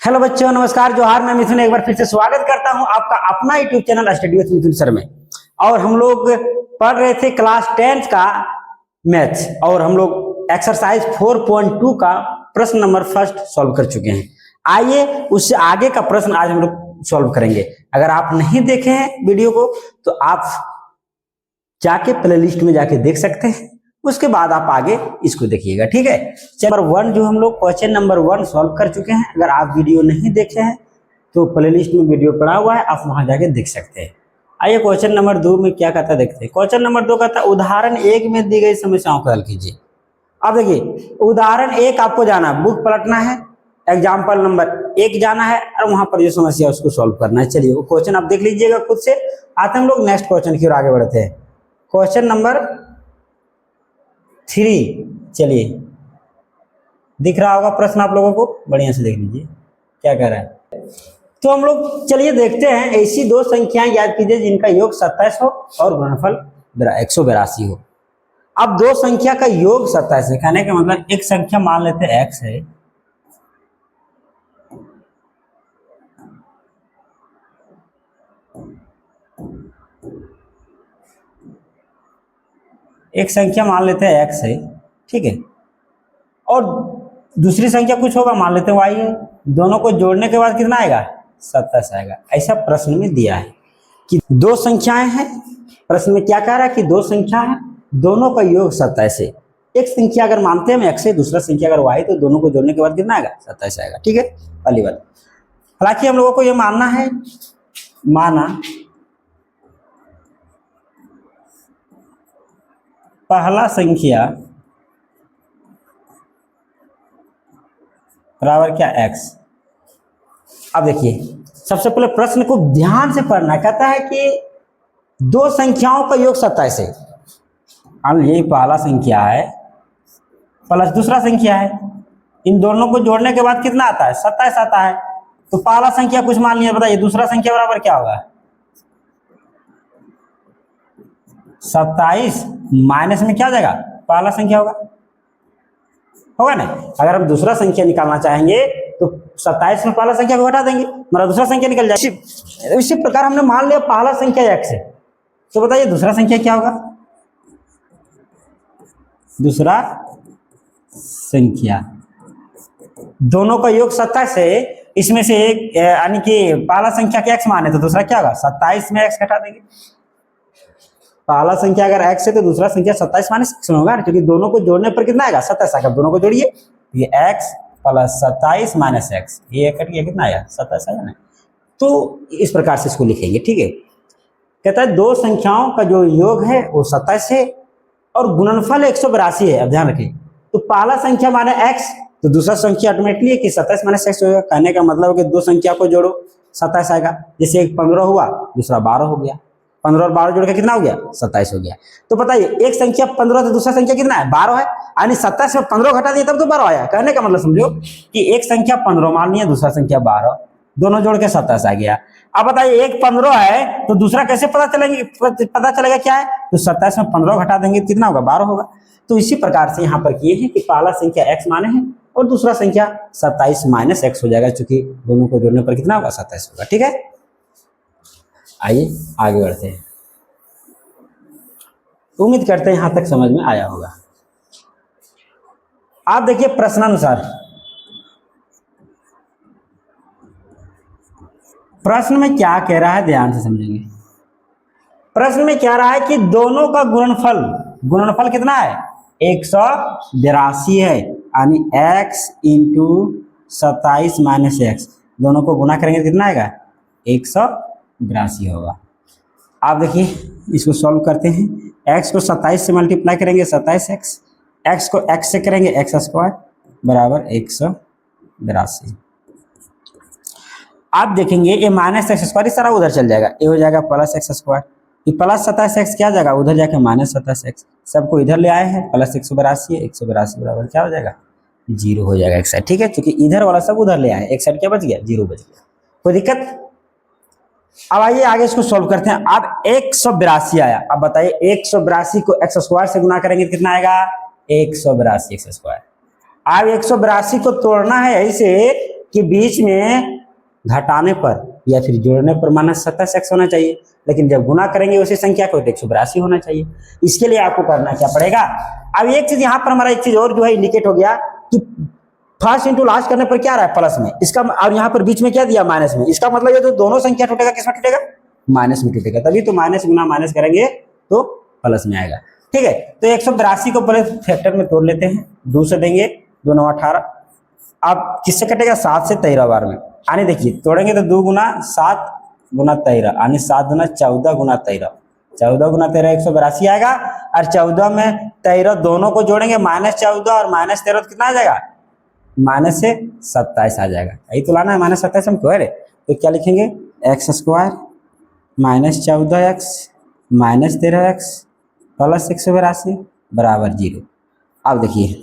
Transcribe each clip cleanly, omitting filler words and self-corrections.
Hello बच्चों, नमस्कार, जोहार। मैं मिथुन एक बार फिर से स्वागत करता हूं आपका अपना YouTube channel study with Mithun sir में। और हम लोग पढ़ रहे थे क्लास 10th का मैथ्स और हम लोग एक्सरसाइज 4.2 का प्रश्न नंबर फर्स्ट सॉल्व कर चुके हैं। आइए उससे आगे का प्रश्न आज हम लोग सॉल्व करेंगे। अगर आप नहीं देखे हैं वीडियो को तो आप जाके प्लेलिस्ट में जाके देख सकते हैं, उसके बाद आप आगे इसको देखिएगा, ठीक है। नंबर 1 जो हम लोग क्वेश्चन नंबर 1 सॉल्व कर चुके हैं। अगर आप वीडियो नहीं देखे हैं तो प्लेलिस्ट में वीडियो पड़ा हुआ है, आप वहां जाके देख सकते हैं। आइए क्वेश्चन नंबर 2 में क्या कहता है देखते हैं। क्वेश्चन नंबर 2 कहता है उदाहरण 1 में दी गई समस्याओं को हल कीजिए। अब देखिए उदाहरण 1 आपको जाना, बुक पलटना है, एग्जाम्पल नंबर 1 जाना है और वहां पर जो समस्या उसको सॉल्व करना है। चलिए वो क्वेश्चन आप देख लीजिएगा खुद से। आते हम लोग नेक्स्ट क्वेश्चन की ओर आगे बढ़ते हैं। क्वेश्चन नंबर 3, चलिए दिख रहा होगा प्रश्न आप लोगों को, बढ़िया से देख लीजिए क्या कह रहा है। तो हम लोग चलिए देखते हैं। ऐसी दो संख्याएं याद कीजिए जिनका योग 27 हो और गुणनफल 182 हो। अब दो संख्या का योग 27 है, कहने का मतलब एक संख्या मान लेते हैं x है, एक संख्या मान लेते हैं x है, ठीक है, और दूसरी संख्या कुछ होगा, मान लेते हैं y है। दोनों को जोड़ने के बाद कितना आएगा? 27 आएगा। ऐसा प्रश्न में दिया है कि दो संख्याएं हैं। प्रश्न में क्या कह रहा है कि दो संख्या है, दोनों का योग 27 है। एक संख्या अगर मानते हैं हम x है, दूसरा संख्या अगर y, तो दोनों को जोड़ने के बाद कितना आएगा? 27 आएगा, ठीक है। पहली बात, हालांकि हम लोगों को यह मानना है, माना पहला संख्या बराबर क्या? x। अब देखिए सबसे पहले प्रश्न को ध्यान से पढ़ना है। कहता है कि दो संख्याओं का योग 27 है। अब ये पहला संख्या है प्लस दूसरा संख्या है, इन दोनों को जोड़ने के बाद कितना आता है? 27 आता है। तो पहला संख्या कुछ मान लिया, बताइए दूसरा संख्या बराबर क्या होगा? 27 माइनस में क्या जाएगा? पहला संख्या होगा ना। अगर हम दूसरा संख्या निकालना चाहेंगे तो 27 में पहला संख्या को हटा देंगे, हमारा दूसरा संख्या निकल जाएगा। इसी प्रकार हमने मान लिया पहला संख्या x है, तो बताइए दूसरा संख्या क्या होगा? दूसरा संख्या, दोनों का योग 27 है, इसमें से एक यानी कि पहला संख्या के x माने तो दूसरा क्या होगा? 27 में x घटा देंगे। पहला संख्या अगर x है तो दूसरा संख्या 27 माइनस x में होगा, क्योंकि दोनों को जोड़ने पर कितना आएगा? 27 आएगा। दोनों को जोड़िए, ये x प्लस 27 माइनस x, ये कट गया, कितना आया? 27 आया ना। तो इस प्रकार से इसको लिखेंगे, ठीक है। कहता है दो संख्याओं का जो योग है वो 27 है और गुणनफल 182 है। अब ध्यान रखिए, तो पहला संख्या माने x, तो दूसरा संख्या ऑटोमेटिकली है कि 27 माइनस x होगा। कहने का मतलब है कि दो संख्या को जोड़ो 27 आएगा। जैसे एक 15 हुआ, दूसरा 12 हो गया, 15 और 12 जोड़ के कितना हो गया? 27 हो गया। तो बताइए एक संख्या 15 तो दूसरा संख्या कितना है? 12 है, यानी 27 में 15 घटा दिए तब तो 12 आया। कहने का मतलब समझो कि एक संख्या 15 मान लिया, दूसरा संख्या 12, दोनों जोड़ के 27 आ गया। अब बताइए एक 15 है तो दूसरा कैसे पता चलेगा क्या है? तो 27 में 15 घटा देंगे कितना होगा? 12 होगा। तो इसी प्रकार से यहाँ पर किए हैं कि पहला संख्या x माने हैं और दूसरा संख्या 27 माइनस x हो जाएगा, क्योंकि दोनों को जोड़ने पर कितना होगा? 27 होगा, ठीक है। आइए आगे बढ़ते हैं। उम्मीद करते हैं यहां तक समझ में आया होगा। आप देखिए प्रश्नानुसार, प्रश्न में क्या कह रहा है, ध्यान से समझेंगे। प्रश्न में क्या रहा है कि दोनों का गुणनफल कितना है? 182 है, यानी x इंटू 27 माइनस x, दोनों को गुना करेंगे कितना आएगा? 182 होगा। आप देखिए इसको सॉल्व करते हैं। x को 27 से मल्टीप्लाई करेंगे 27x, x को x से करेंगे x स्क्वायर बराबर 182। आप देखेंगे ये माइनस एक्स स्क्वायर सारा उधर चल जाएगा, ये हो जाएगा प्लस एक्स स्क्वायर। ये प्लस 27x क्या जाएगा? उधर जाके माइनस 27x, सबको इधर ले आए हैं, प्लस 182 है, 182 बराबर क्या हो जाएगा? 0 हो जाएगा एक साइड, ठीक है। क्योंकि इधर वाला सब उधर ले आए, एक साइड क्या बच गया? 0 बच गया। कोई दिक्कत? अब आइए आगे इसको सॉल्व करते हैं। अब 182 आया। अब बताइए 182 को एक्स स्क्वायर से गुना करेंगे कितना आएगा? 182 एक्स स्क्वायर। अब 182 को तोड़ना है ऐसे कि बीच में घटाने पर या फिर जोड़ने पर -27x होना चाहिए, लेकिन जब गुना करेंगे उसी संख्या को तो 182 होना चाहिए। इसके लिए आपको करना क्या पड़ेगा, अब एक चीज यहाँ पर हमारा एक चीज और जो है इंडिकेट हो गया कि फर्स्ट इंटू लास्ट करने पर क्या रहा है प्लस में, इसका और यहाँ पर बीच में क्या दिया माइनस में, इसका मतलब ये तो दोनों संख्या टूटेगा किसमें टूटेगा, माइनस में टूटेगा, तभी तो माइनस गुना माइनस करेंगे तो प्लस में आएगा। ठीक है, तो 182 को पहले फैक्टर में तोड़ लेते हैं, 2 से देंगे, 2 9 18, अब किससे कटेगा 7 से 13 बार में, आने देखिए तोड़ेंगे तो 2 गुना 7 गुना 13 यानी 7 गुना 14 गुना 13, 14 गुना 13 182 आएगा, और 14 में 13 दोनों को जोड़ेंगे -14 और -13 तो कितना आ जाएगा, -27 आ जाएगा। यही तो लाना है, -27 हम कह रहे, तो क्या लिखेंगे x² -14x -13x प्लस 182 बराबर 0। अब देखिए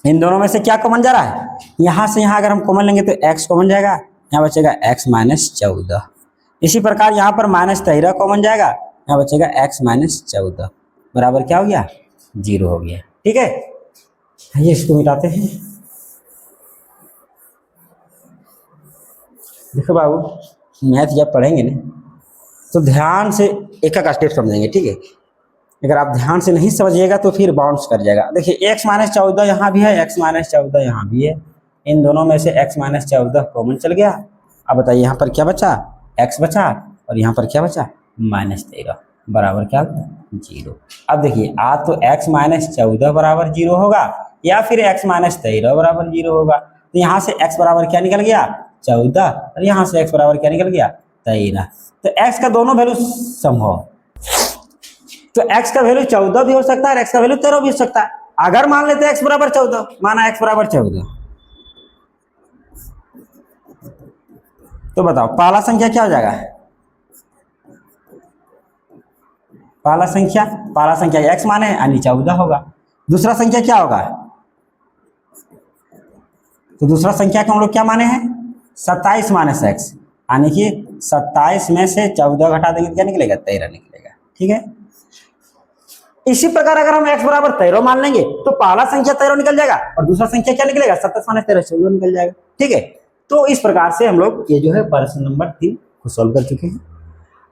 इन दोनों में से क्या कॉमन जा रहा है, यहाँ से यहाँ अगर हम कॉमन लेंगे तो x कॉमन जाएगा, यहाँ बचेगा x -14। इसी प्रकार यहाँ पर -13 कॉमन जाएगा, यहाँ बचेगा x -14 बराबर क्या हो गया, 0 हो गया। ठीक है, ये इसको मिटाते हैं। देखो बाबू, मैथ जब पढ़ेंगे ना तो ध्यान से एक एक स्टेप समझेंगे। ठीक है, अगर आप ध्यान से नहीं समझिएगा तो फिर बाउंस कर जाएगा। देखिए x -14 यहाँ भी है, x -14 यहाँ भी है, इन दोनों में से x -14 कॉमन चल गया। अब बताइए यहाँ पर क्या बचा, x बचा, और यहाँ पर क्या बचा -13 बराबर क्या 0। अब देखिए आ तो x -14 बराबर 0 होगा या फिर x -13 बराबर 0 होगा, तो यहाँ से x बराबर क्या निकल गया 14, और यहाँ से x बराबर क्या निकल गया 13। तो x का दोनों वैल्यू सम हो, तो x का वैल्यू 14 भी हो सकता है और x का वैल्यू 13 भी हो सकता है। अगर मान लेते हैं x बराबर 14, माना x बराबर 14, तो बताओ पहला संख्या क्या हो जाएगा, पहला संख्या x माने यानी 14 होगा। दूसरा संख्या क्या होगा, तो दूसरा संख्या को हम लोग क्या माने हैं 27 माइनस x, यानी कि 27 में से 14 घटा देंगे क्या निकलेगा 13 निकलेगा। ठीक है, इसी प्रकार अगर हम x बराबर 13 मान लेंगे तो पहला संख्या 13 निकल जाएगा और दूसरा संख्या क्या निकलेगा 27 माइनस 13 14 निकल जाएगा। ठीक है, तो इस प्रकार से हम लोग ये जो है प्रश्न नंबर 3 को सॉल्व कर चुके हैं।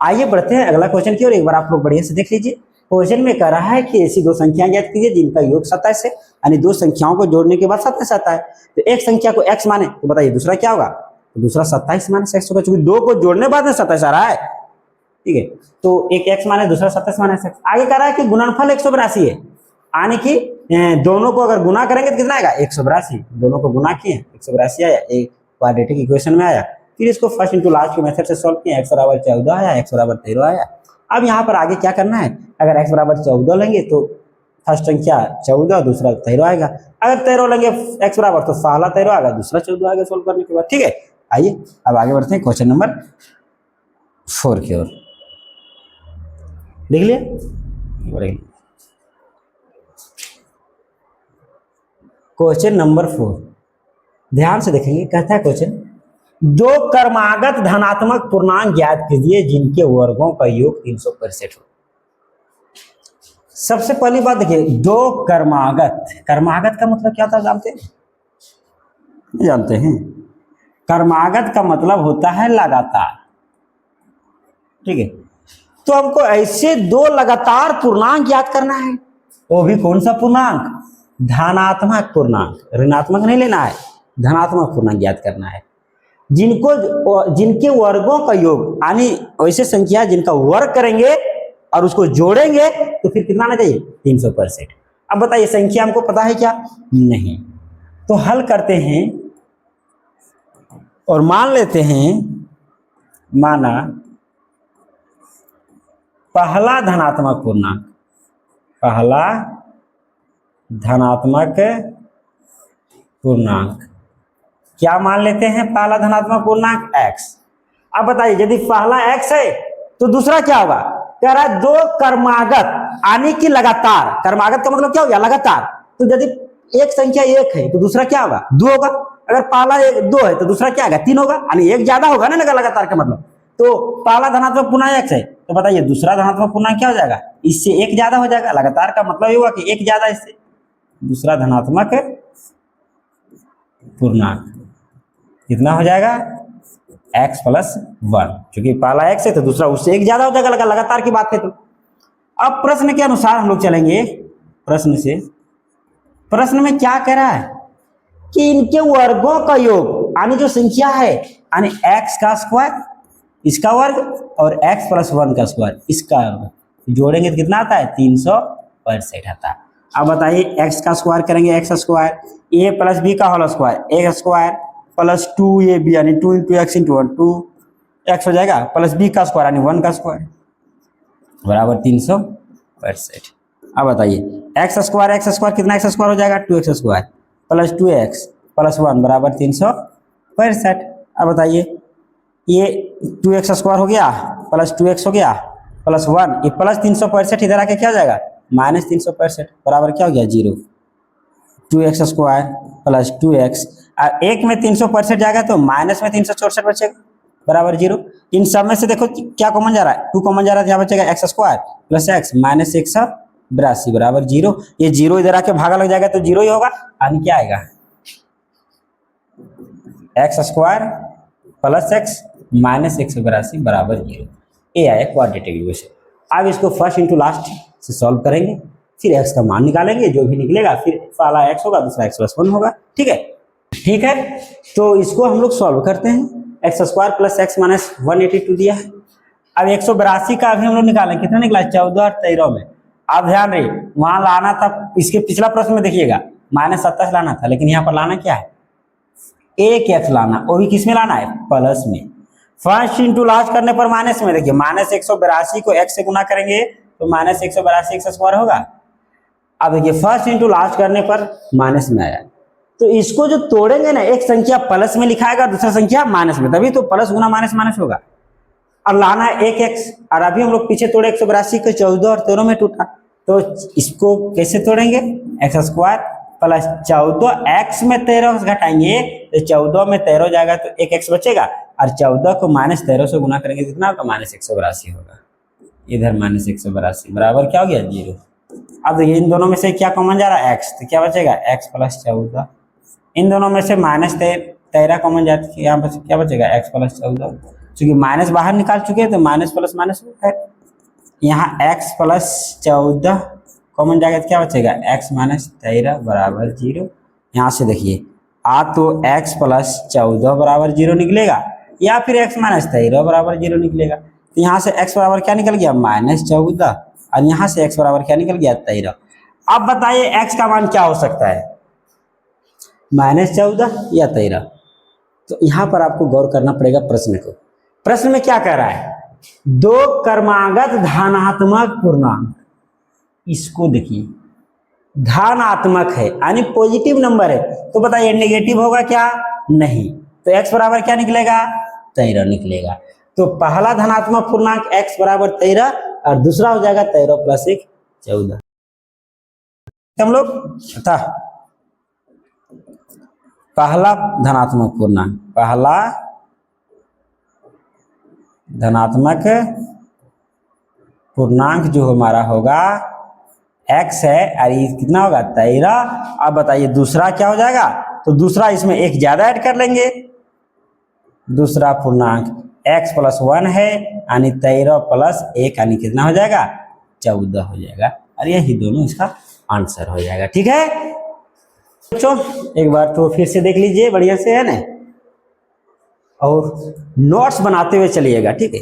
आइए बढ़ते हैं अगला क्वेश्चन की ओर, एक बार आप लोग बढ़िया से देख लीजिए। क्वेश्चन में कह रहा है कि ऐसी दो संख्याएं ज्ञात कीजिए जिनका योग 27 है, यानी दो संख्याओं को जोड़ने के बाद 27 आता है। तो एक संख्या को x माने तो बताइए दूसरा क्या होगा, तो दूसरा 27 माइनस x होगा, क्योंकि दो को जोड़ने बाद में 27 आ रहा है। ठीक है, तो एक x माने दूसरा 27 माइनस x। आगे कह रहा है कि गुणनफल 182 है, यानी कि दोनों को अगर गुना करेंगे तो कितना आएगा 182, दोनों को गुना किए 182 आया, एक क्वाड्रेटिक इक्वेशन में आया। फिर इसको फर्स्ट इंटू लास्ट के मेथड से सॉल्व किया, x बराबर 14 आया, x बराबर 13 आया। अब यहाँ पर आगे क्या करना है, अगर x बराबर 14 लेंगे तो फर्स्ट संख्या 14 दूसरा 13 आएगा, अगर 13 लेंगे x बराबर तो पहला 13 आएगा दूसरा 14 आएगा सॉल्व करने के बाद। ठीक है, आइए अब आगे बढ़ते हैं क्वेश्चन नंबर 4 की ओर। देख लिए क्वेश्चन नंबर 4, ध्यान से देखेंगे। कहता है क्वेश्चन, दो क्रमागत धनात्मक पूर्णांक ज्ञात कीजिए जिनके वर्गों का योग 365 हो। सबसे पहली बात देखिए, दो क्रमागत, क्रमागत का मतलब क्या था जानते हैं, नहीं जानते हैं? क्रमागत का मतलब होता है लगातार। ठीक है, तो हमको ऐसे दो लगातार पूर्णांक ज्ञात करना है, वो भी कौन सा पूर्णांक, धनात्मक पूर्णांक, ऋणात्मक नहीं लेना है, धनात्मक पूर्णांक ज्ञात करना है जिनके वर्गों का योग, यानी वैसे संख्या जिनका वर्ग करेंगे और उसको जोड़ेंगे तो फिर कितना आना चाहिए 365। अब बताइए संख्या हमको पता है क्या, नहीं, तो हल करते हैं और मान लेते हैं, माना पहला धनात्मक पूर्णांक, पहला धनात्मक पूर्णांक क्या मान लेते हैं, पहला धनात्मक पूर्णांक x। अब बताइए यदि पहला x है तो दूसरा क्या होगा, कह रहा है दो क्रमागत यानी कि लगातार, क्रमागत का मतलब क्या हो गया लगातार। तो यदि एक संख्या 1 है तो दूसरा क्या होगा 2 होगा, अगर पहला 2 है तो दूसरा क्या होगा 3 होगा, यानी एक ज्यादा होगा ना लगातार का मतलब। तो पहला धनात्मक पूर्णांक x है, तो बताइए दूसरा धनात्मक पूर्णांक क्या हो जाएगा, इससे एक ज्यादा हो जाएगा। लगातार का मतलब ये हुआ कि एक ज्यादा, इससे दूसरा धनात्मक पूर्णांक। कितना हो जाएगा x प्लस 1, क्योंकि पहला x है तो दूसरा उससे एक ज्यादा हो जाएगा, लगातार की बात है। तो अब प्रश्न के अनुसार हम लोग चलेंगे। प्रश्न में क्या कह रहा है कि इनके वर्गों का योग, यानी जो संख्या है, यानी x का स्क्वायर इसका वर्ग और x प्लस 1 का स्क्वायर इसका वर्ग, जोड़ेंगे तो कितना आता है 365 आता है। अब बताइए x का स्क्वायर करेंगे, x square a plus b का whole square, a square plus 2ab यानी 2 इंटू एक्स इंटू 1 2x हो जाएगा, प्लस b का स्क्वायर यानी 1 का स्क्वायर बराबर 365। अब बताइए एक्स स्क्वायर कितना एक्स स्क्वायर हो जाएगा 2x square plus 2x plus 1 बराबर 365। अब बताइए ये 2x स्क्वायर हो गया प्लस 2x हो गया प्लस 1, ये प्लस 365 इधर आके क्या हो जाएगा माइनस 365 बराबर क्या हो गया 0। 2x स्क्वायर प्लस 2x और एक में 365 जाएगा तो माइनस में 364 बचेगा बराबर 0। इन सब में से देखो क्या कॉमन जा रहा है 2 कॉमन जा रहा है, यहाँ बचेगा x square plus x minus 182 बराबर 0। ये 0 इधर आके भागा लग जाएगा तो 0 ही होगा, यानी क्या आएगा x square plus x minus 182 बराबर 0। ये आया क्वाड्रेटिक इक्वेशन। अब इसको फर्स्ट इंटू लास्ट से सॉल्व करेंगे, फिर एक्स का मान निकालेंगे, जो भी निकलेगा फिर पहला एक्स होगा दूसरा एक्स प्लस 1 होगा। ठीक है, तो इसको हम लोग सॉल्व करते हैं। X square plus x minus 182 दिया है। अब 182 का अभी हम लोग निकालें, कितना निकला 14 और 13 में। आप ध्यान रही वहां लाना था, इसके पिछला प्रश्न में देखिएगा माइनस 27 लाना था, लेकिन यहाँ पर लाना क्या है एक एक्स लाना, वो भी किस में लाना है प्लस में। फर्स्ट इंटू लास्ट करने पर माइनस में, देखिए माइनस 182 को एक्स से गुना करेंगे तो माइनस 182 एक्स स्क्वायर होगा। अब देखिए फर्स्ट इंटू लास्ट करने पर माइनस में आया, तो इसको जो तोड़ेंगे ना एक संख्या प्लस में लिखाएगा दूसरा संख्या माइनस में, तभी तो प्लस गुना माइनस माइनस होगा। अब लाना है एक एक्स, और अभी हम लोग पीछे तोड़े 182 को 14 और 13 में टूटा, तो इसको कैसे तोड़ेंगे एक्स स्क्वायर प्लस 14 एक्स में 13 घटाएंगे तो 14 में 13 जाएगा तो एक एक्स बचेगा, और 14 को माइनस 13 से गुना करेंगे कितना होगा माइनस 182 होगा। इधर माइनस 182 बराबर क्या हो गया 0। अब देखिए इन दोनों में से क्या कॉमन जा रहा है एक्स, तो क्या बचेगा एक्स प्लस 14। इन दोनों में से माइनस 13 कॉमन जाती है, यहाँ पर क्या बचेगा एक्स प्लस 14। चूंकि माइनस बाहर निकाल चुके हैं तो माइनस प्लस माइनस है, यहाँ एक्स प्लस 14 कॉमन जाएगा तो क्या बचेगा एक्स माइनस 13 बराबर 0। यहाँ से देखिए तो एक्स प्लस 14 बराबर 0 निकलेगा, या फिर एक्स माइनस 13 बराबर 0 निकलेगा। तो यहाँ से एक्स बराबर क्या निकल गया माइनस 14, और यहाँ से एक्स बराबर क्या निकल गया 13। अब बताइए एक्स का मान क्या हो सकता है माइनस 14 या 13। तो यहाँ पर आपको गौर करना पड़ेगा प्रश्न को। प्रश्न में क्या कह रहा है दो क्रमागत धनात्मक पूर्णांक, इसको देखिए धनात्मक है यानी पॉजिटिव नंबर है, तो बताइए नेगेटिव होगा क्या नहीं, तो x बराबर क्या निकलेगा 13 निकलेगा। तो पहला धनात्मक पूर्णांक x बराबर 13 और दूसरा हो जाएगा 13 प्लस 1 14। हम लोग था पहला धनात्मक पूर्णांक, पहला धनात्मक पूर्णांक जो हमारा होगा x है और ये कितना होगा 13। अब बताइए दूसरा क्या हो जाएगा, तो दूसरा इसमें एक ज्यादा ऐड कर लेंगे, दूसरा पूर्णांक x प्लस 1 है यानी 13 प्लस 1 यानी कितना हो जाएगा 14 हो जाएगा, और यही दोनों इसका आंसर हो जाएगा। ठीक है बच्चों, एक बार तो फिर से देख लीजिए बढ़िया से है ना, और नोट्स बनाते हुए चलिएगा। ठीक है,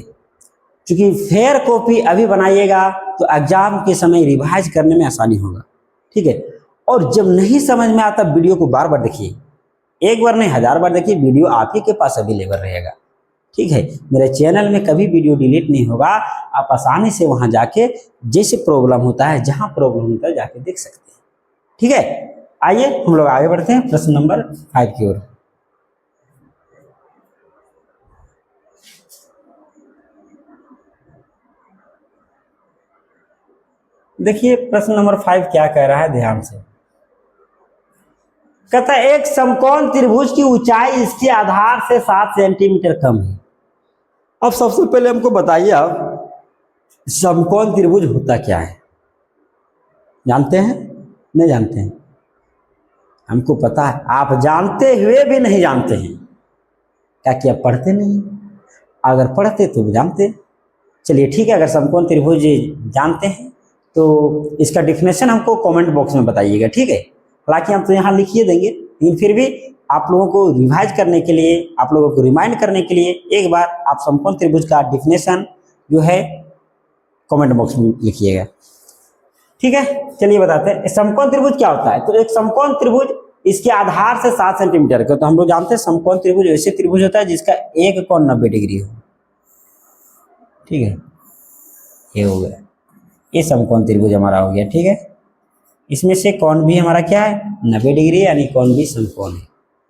क्योंकि फेयर कॉपी अभी बनाइएगा तो एग्जाम के समय रिवाइज करने में आसानी होगा। ठीक है, और जब नहीं समझ में आता वीडियो को बार बार देखिए, एक बार नहीं 1000 बार देखिए, वीडियो आप ही के पास अवेलेबल रहेगा। ठीक है, मेरे चैनल में कभी वीडियो डिलीट नहीं होगा, आप आसानी से वहां जाके जैसे प्रॉब्लम होता है जहां प्रॉब्लम होता है जाके देख सकते हैं। ठीक है, आइए हम लोग आगे बढ़ते हैं प्रश्न नंबर 5 की ओर। देखिए प्रश्न नंबर 5 क्या कह रहा है, ध्यान से कहता है एक समकोण त्रिभुज की ऊंचाई इसके आधार से 7 सेंटीमीटर कम है। अब सबसे पहले हमको बताइए आप समकोण त्रिभुज होता क्या है, जानते हैं नहीं जानते हैं? हमको पता है, आप जानते हुए भी नहीं जानते हैं। क्या कि आप पढ़ते नहीं, अगर पढ़ते तो जानते। चलिए ठीक है, अगर समकोण त्रिभुज जानते हैं तो इसका डिफिनेशन हमको कमेंट बॉक्स में बताइएगा, ठीक है। हालांकि हम तो यहाँ लिखिए देंगे, लेकिन फिर भी आप लोगों को रिवाइज करने के लिए, आप लोगों को रिमाइंड करने के लिए एक बार आप समकोण त्रिभुज का डिफिनेशन जो है कमेंट बॉक्स में लिखिएगा, ठीक है। चलिए बताते हैं समकोण त्रिभुज क्या होता है। तो एक समकोण त्रिभुज इसके आधार से 7 सेंटीमीटर का, तो हम लोग जानते हैं समकोण त्रिभुज ऐसे त्रिभुज होता है जिसका एक कोण 90 डिग्री हो, ठीक है। ये हो गया, ये समकोण त्रिभुज हमारा हो गया, ठीक है। इसमें से कोण भी हमारा क्या है 90 डिग्री, यानी कोण भी समकोण है,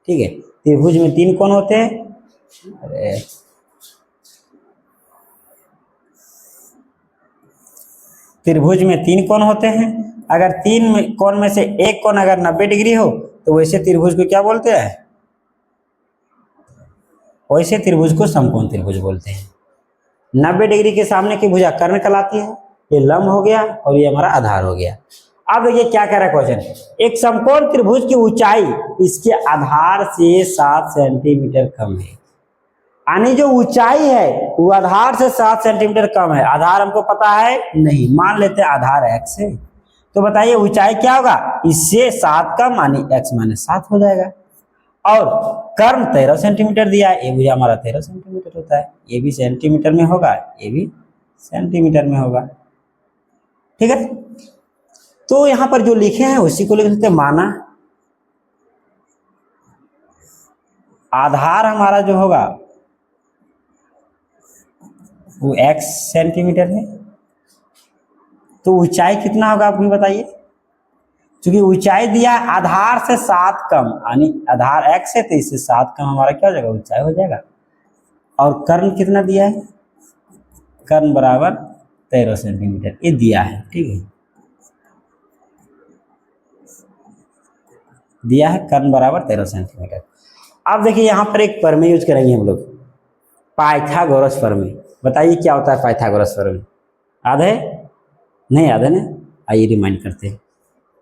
ठीक है। त्रिभुज में 3 कोण होते हैं, अरे त्रिभुज में 3 कोण होते हैं। अगर 3 कोण में से एक कोण अगर 90 डिग्री हो तो वैसे त्रिभुज को क्या बोलते हैं, वैसे त्रिभुज को समकोण त्रिभुज बोलते हैं। 90 डिग्री के सामने की भुजा कर्ण कहलाती है, ये लंब हो गया और ये हमारा आधार हो गया। अब देखिए क्या कह रहा है क्वेश्चन, एक समकोण त्रिभुज की ऊंचाई इसके आधार से 7 सेंटीमीटर कम है, यानी जो ऊंचाई है वो आधार से 7 सेंटीमीटर कम है। आधार हमको पता है नहीं, मान लेते हैं आधार x है, तो बताइए ऊंचाई क्या होगा, इससे 7 कम यानी x माइनस 7 हो जाएगा। और कर्ण 13 सेंटीमीटर दिया है, ये भुजा हमारा 13 सेंटीमीटर होता है, ये भी सेंटीमीटर में होगा, ये भी सेंटीमीटर में होगा, ठीक है। तो यहां पर जो लिखे हैं उसी को लिख देते हैं, माना आधार हमारा जो होगा वो x सेंटीमीटर है, तो ऊंचाई कितना होगा आप भी बताइए। क्योंकि ऊंचाई दिया आधार से 7 कम, यानी आधार x है तो इससे 7 कम हमारा क्या हो जाएगा, ऊंचाई हो जाएगा। और कर्ण कितना दिया है, कर्ण बराबर 13 सेंटीमीटर ये दिया है, ठीक है, दिया है कर्ण बराबर 13 सेंटीमीटर। अब देखिए यहाँ पर एक प्रमेय यूज करेंगे हम लोग, पाइथागोरस प्रमेय। बताइए क्या होता है पाइथागोरस प्रमेय, याद है नहीं याद है ना, आइए रिमाइंड करते हैं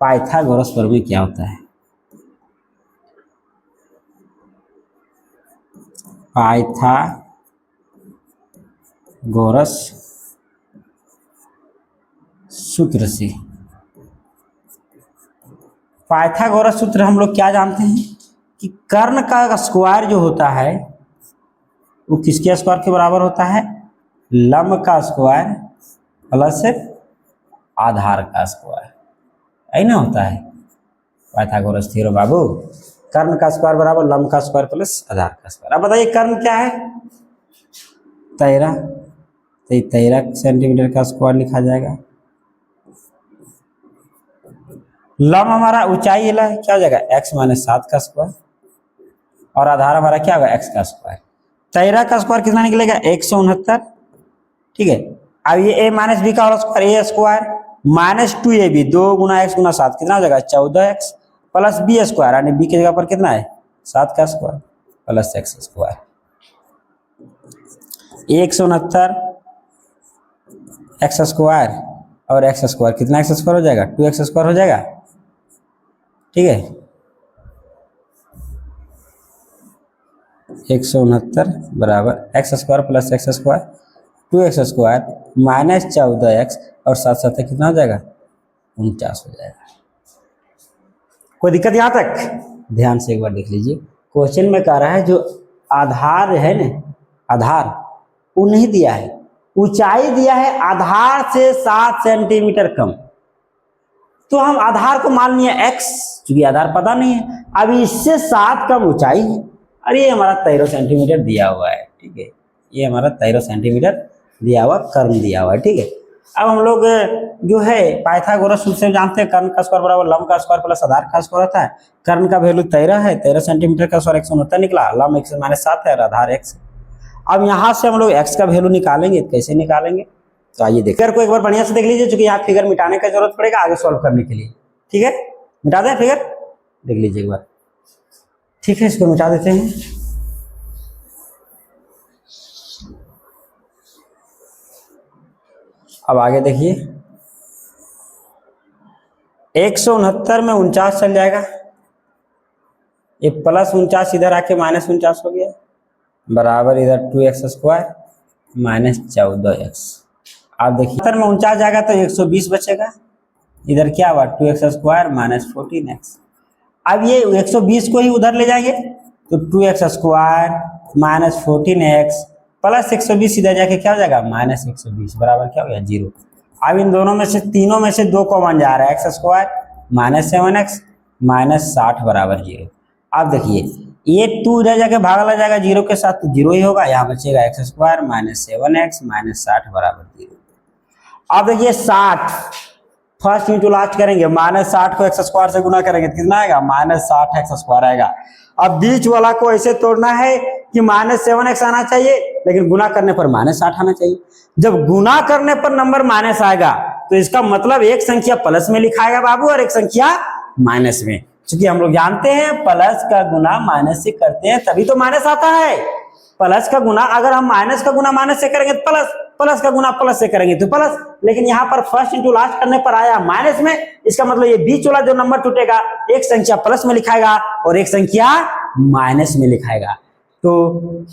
पाइथागोरस प्रमेय क्या होता है। पाइथागोरस सूत्र से, पाइथागोरस सूत्र हम लोग क्या जानते हैं कि कर्ण का स्क्वायर जो होता है वो किसके स्क्वायर के बराबर होता है, लंब का स्क्वायर प्लस आधार का स्क्वायर, यही ना होता है पाइथागोरस थ्योरम बाबू। कर्ण का स्क्वायर बराबर लंब का स्क्वायर प्लस आधार का स्क्वायर। अब बताइए कर्ण क्या है 13, तो 13 सेंटीमीटर का स्क्वायर लिखा जाएगा। लंब हमारा ऊंचाई है क्या हो जाएगा x माइनस 7 का स्क्वायर, और आधार हमारा क्या होगा x का स्क्वायर। 13 का स्क्वायर कितना निकलेगा 169, ठीक है। अब ये a माइनस बी का whole square, a square minus 2ab 2 गुना x गुना 7 कितना हो जाएगा 14x प्लस बी स्क्वायर, यानी बी की जगह पर कितना है 7 का square plus x square. 169 x square और x स्क्वायर कितना x स्क्वायर हो जाएगा 2x स्क्वायर हो जाएगा, ठीक है। 169 बराबर x square plus x square 2x square minus 14x और 7 कितना हो जाएगा 49 हो जाएगा। कोई दिक्कत यहाँ तक, ध्यान से एक बार देख लीजिए। क्वेश्चन में कह रहा है जो आधार है ना, आधार वो नहीं दिया है, ऊंचाई दिया है आधार से 7 सेंटीमीटर कम, तो हम आधार को मान लिया x, क्योंकि आधार पता नहीं है। अब इससे 7 कम ऊंचाई है, और ये हमारा 13 सेंटीमीटर दिया हुआ है, ठीक है, ये हमारा 13 सेंटीमीटर दिया हुआ कर्ण दिया हुआ है, ठीक है। अब हम लोग जो है पाइथागोरस सूत्र से जानते हैं कर्ण का स्क्वायर बराबर लंब का स्क्वायर प्लस आधार का स्क्वायर होता है। कर्ण का वैल्यू 13 है, 13 सेंटीमीटर का स्क्वायर 169 निकला, लंब x माइनस 7 है और आधार x। अब यहाँ से हम लोग x का वैल्यू निकालेंगे, कैसे निकालेंगे तो आइए देखिए। फिगर को एक बार बढ़िया से देख लीजिए, क्योंकि यहाँ फिगर मिटाने का जरूरत पड़ेगा आगे सॉल्व करने के लिए, ठीक है। मिटा दें फिगर, देख लीजिए एक बार, ठीक है, इसको मिटा देते हैं। अब आगे देखिए 169 में 49 चल जाएगा, ये प्लस 49 इधर आके माइनस 49 हो गया, बराबर इधर 2x² माइनस 14x। आप देखिए 49 जाएगा तो 120 बचेगा, इधर क्या हुआ 2x² माइनस 14x। अब ये 120 को ही उधर ले जाएंगे तो 2x² माइनस 14x प्लस 120 इधर जाके क्या हो जाएगा माइनस 120 बराबर क्या हो गया 0। अब इन दोनों में से तीनों में से 2 कॉमन जा रहा है x² माइनस 7x माइनस 60 बराबर 0। अब देखिए ये 2 इधर जाके भागा जाएगा 0 के साथ तो 0 ही होगा, यहाँ बचेगा x² माइनस 7x माइनस 60 बराबर 0। अब देखिए 60 फर्स्ट इंटू लास्ट करेंगे, माइनस 60 को x² से गुना करेंगे कितना आएगा माइनस 60x² आएगा। अब बीच वाला को ऐसे तोड़ना है कि माइनस 7x आना चाहिए, लेकिन गुना करने पर माइनस 60 आना चाहिए। जब गुना करने पर नंबर माइनस आएगा तो इसका मतलब एक संख्या प्लस में लिखाएगा बाबू और एक संख्या माइनस में, क्योंकि हम लोग जानते हैं प्लस का गुना माइनस से करते हैं तभी तो माइनस आता है। प्लस का गुना अगर हम माइनस का गुना माइनस से करेंगे तो प्लस, प्लस का गुना प्लस से करेंगे तो प्लस, लेकिन यहाँ पर फर्स्ट इंटू लास्ट करने पर आया माइनस में, इसका मतलब ये बीच वाला जो नंबर टूटेगा एक संख्या प्लस में लिखाएगा और एक संख्या माइनस में लिखाएगा। तो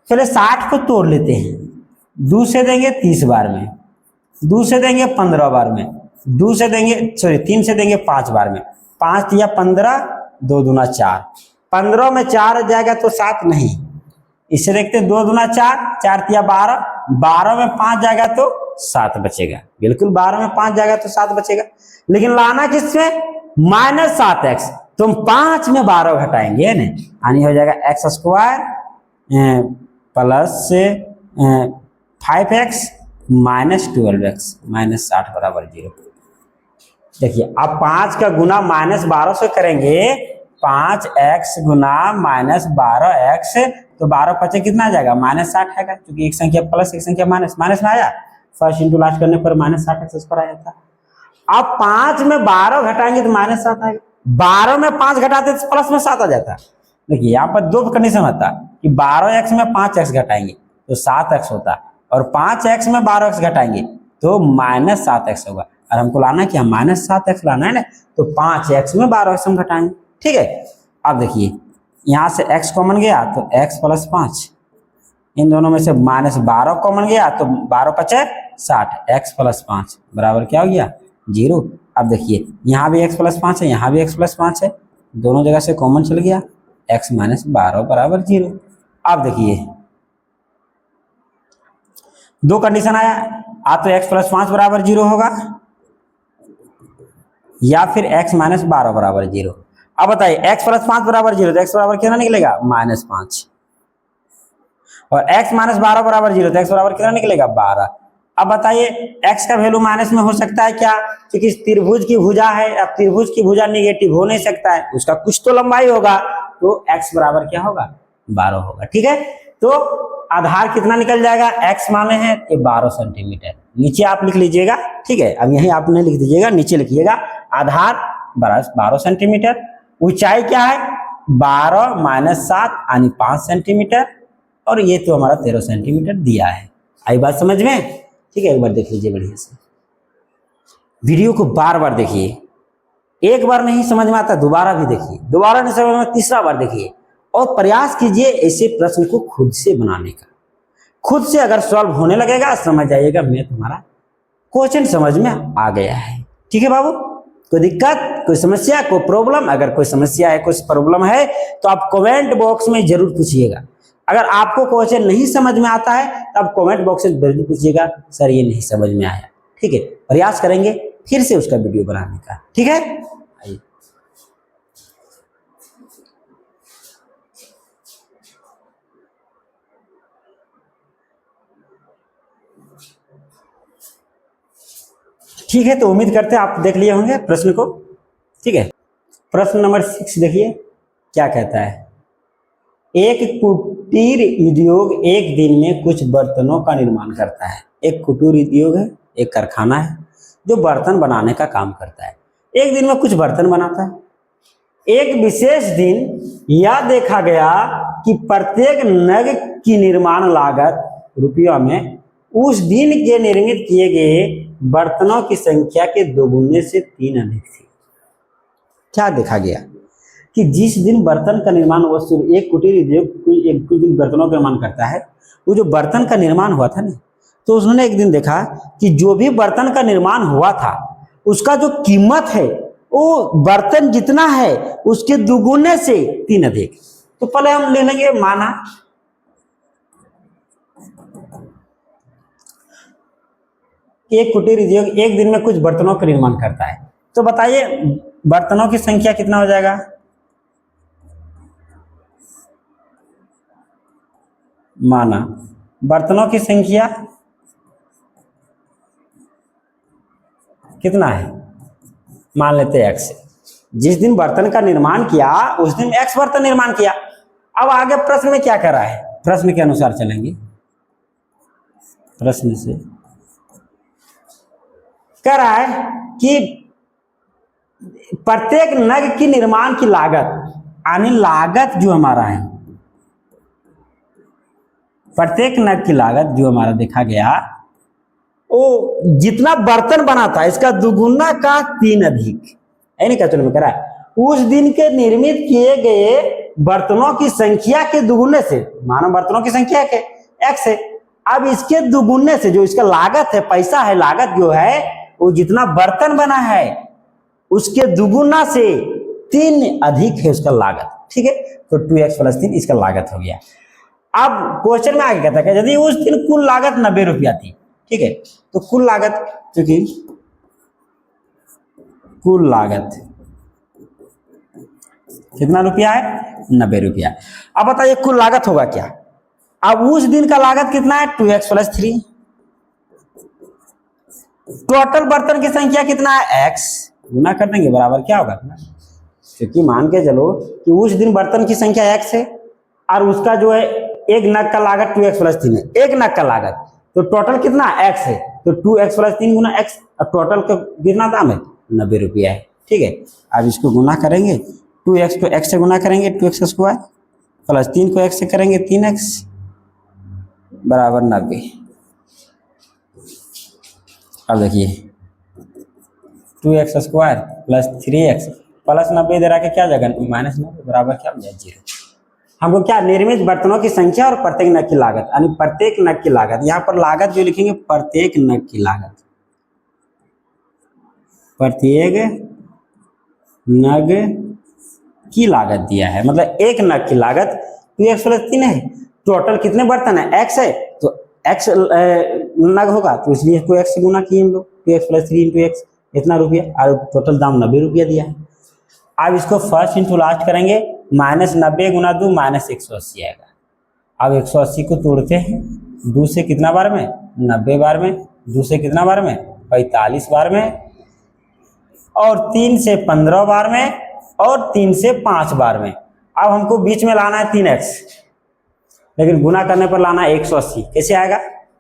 चले 60 को तोड़ लेते हैं, 2 से देंगे 30 बार में, 2 से देंगे 15 बार में, 2 से देंगे 3 से देंगे 5 बार में, 5 या 15, 2 दूना 4, 15 में 4 जाएगा तो 7 नहीं, इससे देखते 2 दूना 4, 4 या 12, 12 में 5 जाएगा तो 7 बचेगा, बिल्कुल 12 में 5 जाएगा तो 7 बचेगा। लेकिन लाना किसमें माइनस 7x, तुम 5 में 12 घटाएंगे ना, यानी हो जाएगा x² plus 5x minus 12x minus 60 बराबर 0। देखिए अब 5 का गुना माइनस 12 से करेंगे, 5x गुना माइनस 12x तो 12 पचे कितना आ जाएगा माइनस 60 आएगा, क्योंकि एक संख्या प्लस एक संख्या माइनस, माइनस में आया फर्स्ट इंटू लास्ट करने पर माइनस 60x² आ जाता। अब 5 में 12 घटाएंगे तो माइनस 7 आएगा, 12 में 5 घटाते तो प्लस में 7 आ जाता। देखिए यहाँ पर 2 कंडीशन होता कि 12x में 5x घटाएंगे तो 7x होता, और 5x में 12x घटाएंगे तो माइनस 7x होगा। और हमको लाना क्या माइनस 7x लाना है ना, तो 5x में 12x हम घटाएंगे, ठीक है। अब देखिए यहाँ से x कॉमन गया तो x प्लस 5, इन दोनों में से माइनस 12 कॉमन गया तो 12 पचे 60, x प्लस 5 बराबर क्या हो गया 0। अब देखिए यहाँ भी x प्लस 5 है, यहाँ भी x प्लस 5 है, दोनों जगह से कॉमन चल गया, x माइनस 12 बराबर 0। अब देखिए 2 कंडीशन आया, तो x प्लस 5 बराबर 0 होगा या फिर x माइनस 12 बराबर 0। अब बताइए x प्लस 5 बराबर 0 तो x बराबर कितना निकलेगा माइनस 5, और x माइनस 12 बराबर 0 तो x बराबर कितना निकलेगा 12। अब बताइए x का वैल्यू माइनस में हो सकता है क्या, क्योंकि त्रिभुज की भुजा है, अब त्रिभुज की भुजा नेगेटिव हो नहीं सकता है, उसका कुछ तो लंबाई होगा, तो x बराबर क्या होगा 12 होगा, ठीक है। तो आधार कितना निकल जाएगा, x माने हैं ये 12 सेंटीमीटर, नीचे आप लिख लीजिएगा, ठीक है। अब यहीं आप नहीं लिख दीजिएगा, नीचे लिखिएगा आधार 12 सेंटीमीटर, ऊंचाई क्या है 12 माइनस 7 यानी 5 सेंटीमीटर, और ये तो हमारा 13 सेंटीमीटर दिया है। आई बात समझ में, ठीक है। एक बार देख लीजिए बढ़िया से, वीडियो को बार बार देखिए, एक बार नहीं समझ में आता दोबारा भी देखिए, दोबारा नहीं समझ में तीसरा बार देखिए, और प्रयास कीजिए ऐसे प्रश्न को खुद से बनाने का। खुद से अगर सॉल्व होने लगेगा समझ जाइएगा मैं तुम्हारा क्वेश्चन समझ में आ गया है, ठीक है बाबू। कोई दिक्कत, कोई समस्या, कोई प्रॉब्लम, अगर कोई समस्या है कोई प्रॉब्लम है तो आप कमेंट बॉक्स में जरूर पूछिएगा। अगर आपको क्वेश्चन नहीं समझ में आता है तो आप कमेंट बॉक्स में जरूर पूछिएगा सर ये नहीं समझ में आया, ठीक है। प्रयास करेंगे फिर से उसका वीडियो बनाने का, ठीक है। आइए ठीक है, तो उम्मीद करते हैं आप देख लिए होंगे प्रश्न को, ठीक है। प्रश्न नंबर 6 देखिए क्या कहता है, एक कुटीर उद्योग एक दिन में कुछ बर्तनों का निर्माण करता है। एक कुटीर उद्योग है, एक कारखाना है जो बर्तन बनाने का काम करता है, एक दिन में कुछ बर्तन बनाता है। एक विशेष दिन यह देखा गया कि प्रत्येक नग की निर्माण लागत रुपयों में उस दिन के निर्मित किए गए बर्तनों की संख्या के 2 गुने से 3 अधिक थी। क्या देखा गया कि जिस दिन बर्तन का निर्माण हुआ, एक कुटीर उद्योग एक कुछ दिन बर्तनों का निर्माण करता है, वो जो बर्तन का निर्माण हुआ था ना, तो उसने एक दिन देखा कि जो भी बर्तन का निर्माण हुआ था उसका जो कीमत है वो बर्तन जितना है उसके दुगुने से 3 अधिक। तो पहले हम ले लेंगे माना एक कुटीर उद्योग एक दिन में कुछ बर्तनों का निर्माण करता है, तो बताइए बर्तनों की संख्या कितना हो जाएगा? माना बर्तनों की संख्या कितना है, मान लेते हैं एक्स। जिस दिन बर्तन का निर्माण किया उस दिन एक्स बर्तन निर्माण किया। अब आगे प्रश्न में क्या कर रहा है, प्रश्न के अनुसार चलेंगे। प्रश्न से कह रहा है कि प्रत्येक नग की निर्माण की लागत, यानी लागत जो हमारा है, प्रत्येक नग की लागत जो हमारा देखा गया वो जितना बर्तन बना था इसका दुगुना का 3 अधिक, है नहीं कैसे में कह रहा है उस दिन के निर्मित किए गए बर्तनों की संख्या के दुगुने से, मानो बर्तनों की संख्या के एक्स है, अब इसके दुगुने से जो इसका लागत है, पैसा है, लागत जो है वो जितना बर्तन बना है उसके दुगुना से 3 अधिक है उसका लागत। ठीक है, तो 2x + 3 इसका लागत हो गया। अब क्वेश्चन में आगे कहता है यदि उस दिन कुल लागत 90 रुपया थी, ठीक है, तो कुल लागत, क्योंकि कुल लागत कितना रुपया है, 90 रुपया। अब बताइए कुल लागत होगा क्या? अब उस दिन का लागत कितना है, 2x + 3। टोटल बर्तन की संख्या कितना है, x, गुना कर देंगे बराबर क्या होगा, क्योंकि मान के चलो कि उस दिन बर्तन की संख्या x है और उसका जो है एक नग का लागत 2x + 3 है, एक नग का लागत, तो टोटल कितना x है, तो 2x + 3 गुना x, और टोटल का कितना दाम है, 90 रुपया है। ठीक है, अब इसको गुना करेंगे, 2x को x से गुना करेंगे 2x² + 3 को x से करेंगे 3x बराबर 90। अब देखिए 2x² + 3x + 90 इधर आके क्या जगह -90 बराबर क्या हो जाए 0। हमको क्या, निर्मित बर्तनों की संख्या और प्रत्येक नग की लागत, यानी प्रत्येक नग की लागत, यहाँ पर लागत जो लिखेंगे प्रत्येक नग की लागत, प्रत्येक नग की लागत दिया है, मतलब एक नग की लागत 2x + 3 है। टोटल कितने बर्तन है, x है, तो x नग होगा तो इसलिए इसको x से गुना किए हम लोग, 2x + 3 × x इतना रुपया, और टोटल दाम 90 रुपया दिया है। अब इसको फर्स्ट इंटू लास्ट करेंगे, -90 × 2 -180 आएगा। अब 180 को तोड़ते हैं 2 से कितना बार में, 90 बार में, 2 से कितना बार में, 45 बार में, और 3 से 15 बार में, और 3 से 5 बार में। अब हमको बीच में लाना है 3x, लेकिन गुना करने पर लाना है 180। कैसे आएगा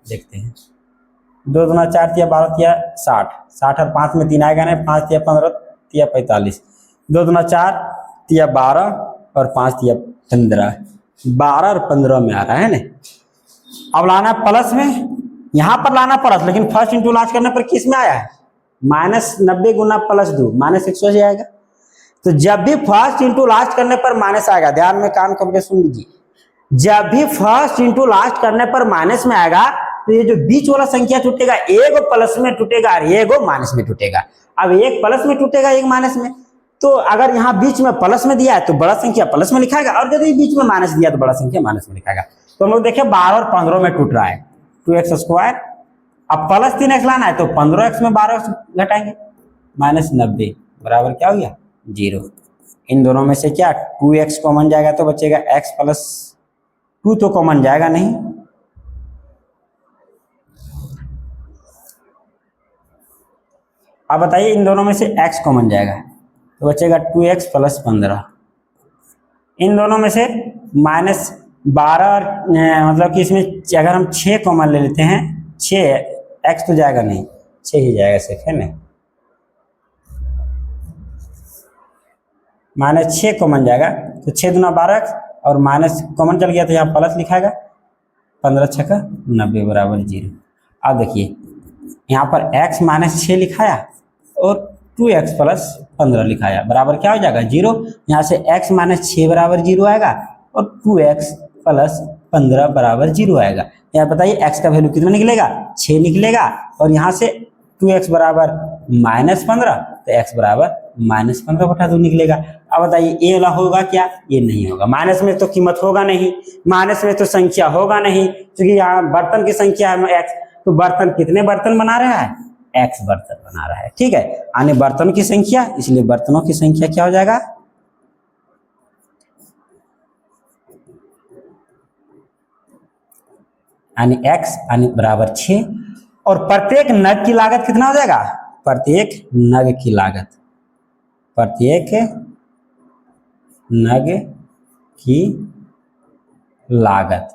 देखते हैं, 2 दूना 4 तिया 12 तिया 60, 60 और 5 में 3 आएगा ना, 5 तिया 15 तिया 45, 2 दूना 4 तिया 12 और 5 तिया 15, 12 और 15 में आ रहा है ना। अब लाना प्लस में, यहाँ पर लाना प्लस, लेकिन फर्स्ट इंटू लास्ट करने पर किस में आया है, -90 गुना +2 -180 आएगा। तो जब भी फर्स्ट इंटू लास्ट करने पर माइनस आएगा, ध्यान में कान खोल के सुन लीजिए, जब भी फर्स्ट इंटू लास्ट करने पर माइनस में आएगा तो ये जो बीच वाला संख्या टूटेगा, एक प्लस में टूटेगा और एक माइनस में टूटेगा। अब एक प्लस में टूटेगा, एक माइनस में, तो अगर यहाँ बीच में प्लस में दिया है तो बड़ा संख्या प्लस में लिखाएगा, और यदि बीच में माइनस दिया तो बड़ा संख्या माइनस में लिखाएगा। तो हम लोग देखें 12 और 15 में टूट रहा है, 2x²। अब प्लस 3x लाना है तो 15x में 12x घटाएंगे, -90 बराबर क्या हो गया 0। इन दोनों में से क्या 2x कॉमन जाएगा तो बचेगा x + 2, तो कॉमन जाएगा नहीं। अब बताइए इन दोनों में से x कॉमन जाएगा तो बचेगा 2x + 15। इन दोनों में से -12 मतलब कि इसमें अगर हम 6 कॉमन ले लेते हैं, 6x तो जाएगा नहीं, 6 ही जाएगा सिर्फ, है ना, -6 कॉमन जाएगा तो 6 दूना 12x और माइनस कॉमन चल गया तो यहाँ प्लस लिखाएगा, 15 × 6 = 90 बराबर 0। अब देखिए यहाँ पर x -6 लिखाया और 2x + 15 लिखाया, बराबर क्या हो जाएगा 0। यहाँ से x माइनस 6 बराबर 0 आएगा और 2x प्लस 15 बराबर 0 आएगा। यहाँ बताइए x का वैल्यू कितना निकलेगा, 6 निकलेगा, और यहाँ से 2x बराबर -15, तो x बराबर -15/2 निकलेगा। अब बताइए ये वाला होगा क्या, ये नहीं होगा, माइनस में तो कीमत होगा नहीं, माइनस में तो संख्या होगा नहीं, क्योंकि यहाँ बर्तन की संख्या है x, तो बर्तन कितने बर्तन बना रहा है, x बर्तन बना रहा है। ठीक है, यानी बर्तनों की संख्या, इसलिए बर्तनों की संख्या क्या हो जाएगा, यानी x यानी बराबर 6, और प्रत्येक नग की लागत कितना हो जाएगा, प्रत्येक नग की लागत, प्रत्येक नग की लागत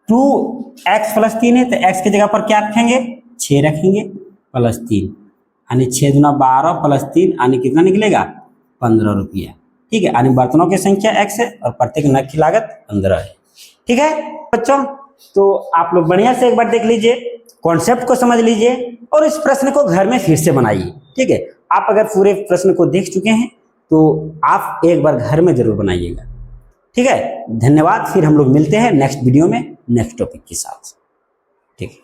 2x प्लस 3 है, तो x की जगह पर क्या रखेंगे, 6 रखेंगे प्लस 3, यानी 6 दूना 12 प्लस 3 यानी कितना निकलेगा 15 रुपया। ठीक है, यानी बर्तनों की संख्या x है और प्रत्येक नग की लागत 15 है। ठीक है बच्चों, तो आप लोग बढ़िया से एक बार देख लीजिए, कॉन्सेप्ट को समझ लीजिए और इस प्रश्न को घर में फिर से बनाइए। ठीक है, आप अगर पूरे प्रश्न को देख चुके हैं तो आप एक बार घर में जरूर बनाइएगा। ठीक है, धन्यवाद, फिर हम लोग मिलते हैं नेक्स्ट वीडियो में नेक्स्ट टॉपिक के साथ। ठीक है।